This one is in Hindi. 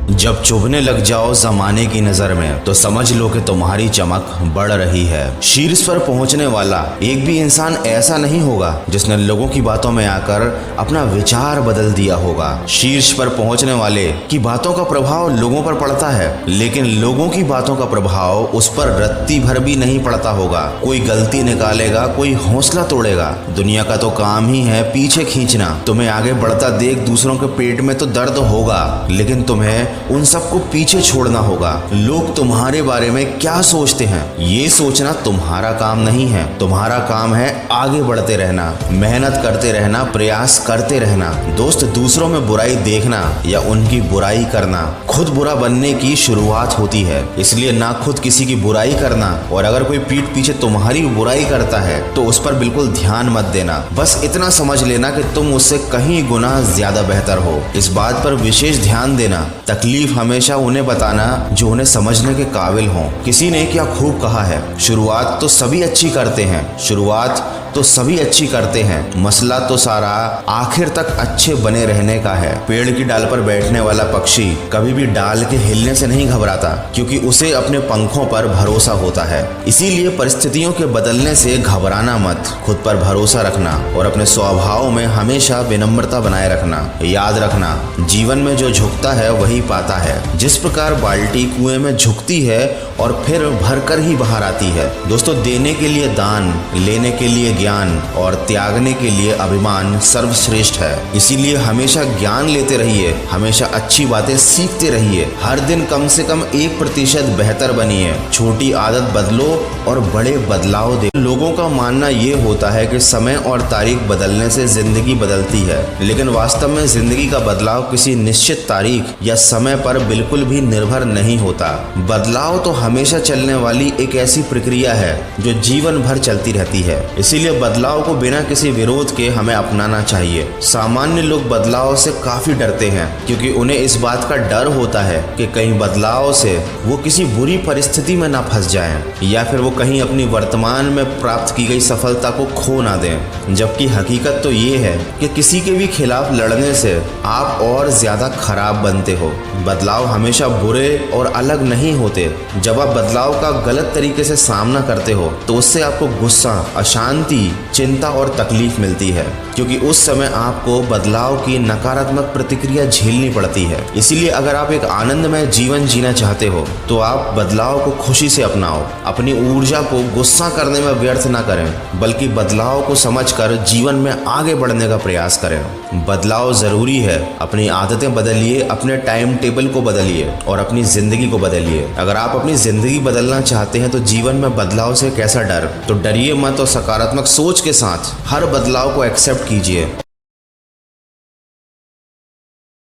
जब चुभने लग जाओ जमाने की नजर में तो समझ लो कि तुम्हारी चमक बढ़ रही है। शीर्ष पर पहुंचने वाला एक भी इंसान ऐसा नहीं होगा जिसने लोगों की बातों में आकर अपना विचार बदल दिया होगा। शीर्ष पर पहुंचने वाले की बातों का प्रभाव लोगों पर पड़ता है, लेकिन लोगों की बातों का प्रभाव उस पर रत्ती भर भी नहीं पड़ता होगा। कोई गलती निकालेगा, कोई हौसला तोड़ेगा। दुनिया का तो काम ही है पीछे खींचना। तुम्हें आगे बढ़ता देख दूसरों के पेट में तो दर्द होगा, लेकिन तुम्हें उन सबको पीछे छोड़ना होगा। लोग तुम्हारे बारे में क्या सोचते हैं ये सोचना तुम्हारा काम नहीं है। तुम्हारा काम है आगे बढ़ते रहना, मेहनत करते रहना, प्रयास करते रहना। दोस्त, दूसरों में बुराई देखना या उनकी बुराई करना खुद बुरा बनने की शुरुआत होती है। इसलिए ना खुद किसी की बुराई करना, और अगर कोई पीठ पीछे तुम्हारी बुराई करता है तो उस पर बिल्कुल ध्यान मत देना। बस इतना समझ लेना कि तुम उससे कहीं गुना ज्यादा बेहतर हो। इस बात पर विशेष ध्यान देना। तकलीफ हमेशा उन्हें बताना जो उन्हें समझने के काबिल हों। किसी ने क्या खूब कहा है, शुरुआत तो सभी अच्छी करते हैं, मसला तो सारा आखिर तक अच्छे बने रहने का है। पेड़ की डाल पर बैठने वाला पक्षी कभी भी डाल के हिलने से नहीं घबराता, क्योंकि उसे अपने पंखों पर भरोसा होता है। इसीलिए परिस्थितियों के बदलने से घबराना मत, खुद पर भरोसा रखना और अपने स्वभाव में हमेशा विनम्रता बनाए रखना। याद रखना, जीवन में जो झुकता है वही पाता है। जिस प्रकार बाल्टी कुएं में झुकती है और फिर भरकर ही बाहर आती है। दोस्तों, देने के लिए दान, लेने के लिए ज्ञान और त्यागने के लिए अभिमान सर्वश्रेष्ठ है। इसीलिए हमेशा ज्ञान लेते रहिए, हमेशा अच्छी बातें सीखते रहिए। हर दिन कम से कम 1% बेहतर बनिए। छोटी आदत बदलो और बड़े बदलाव दे। लोगों का मानना ये होता है कि समय और तारीख बदलने से जिंदगी बदलती है, लेकिन वास्तव में जिंदगी का बदलाव किसी निश्चित तारीख या समय पर बिल्कुल भी निर्भर नहीं होता। बदलाव तो हमेशा चलने वाली एक ऐसी प्रक्रिया है जो जीवन भर चलती रहती है। इसीलिए बदलाव को बिना किसी विरोध के हमें अपनाना चाहिए। सामान्य लोग बदलाव से काफी डरते हैं, क्योंकि उन्हें इस बात का डर होता है कि कहीं बदलाव से वो किसी बुरी परिस्थिति में ना फंस जाएं, या फिर वो कहीं अपनी वर्तमान में प्राप्त की गई सफलता को खो ना दें। जबकि हकीकत तो ये है कि किसी के भी खिलाफ लड़ने से आप और ज्यादा खराब बनते हो। बदलाव हमेशा बुरे और अलग नहीं होते। जब आप बदलाव का गलत तरीके से सामना करते हो तो उससे आपको गुस्सा, अशांति, चिंता और तकलीफ मिलती है, क्योंकि उस समय आपको बदलाव की नकारात्मक प्रतिक्रिया झेलनी पड़ती है। इसीलिए अगर आप एक आनंदमय जीवन जीना चाहते हो तो आप बदलाव को खुशी से अपनाओ। अपनी ऊर्जा को गुस्सा करने में व्यर्थ ना करें, बल्कि बदलाव को समझकर जीवन में आगे बढ़ने का प्रयास करें। बदलाव जरूरी है। अपनी आदतें बदलिए, अपने टाइम टेबल को बदलिए और अपनी जिंदगी को बदलिए। अगर आप अपनी जिंदगी बदलना चाहते हैं तो जीवन में बदलाव से कैसा डर, तो डरिए मत और सकारात्मक सोच के साथ हर बदलाव को एक्सेप्ट कीजिए।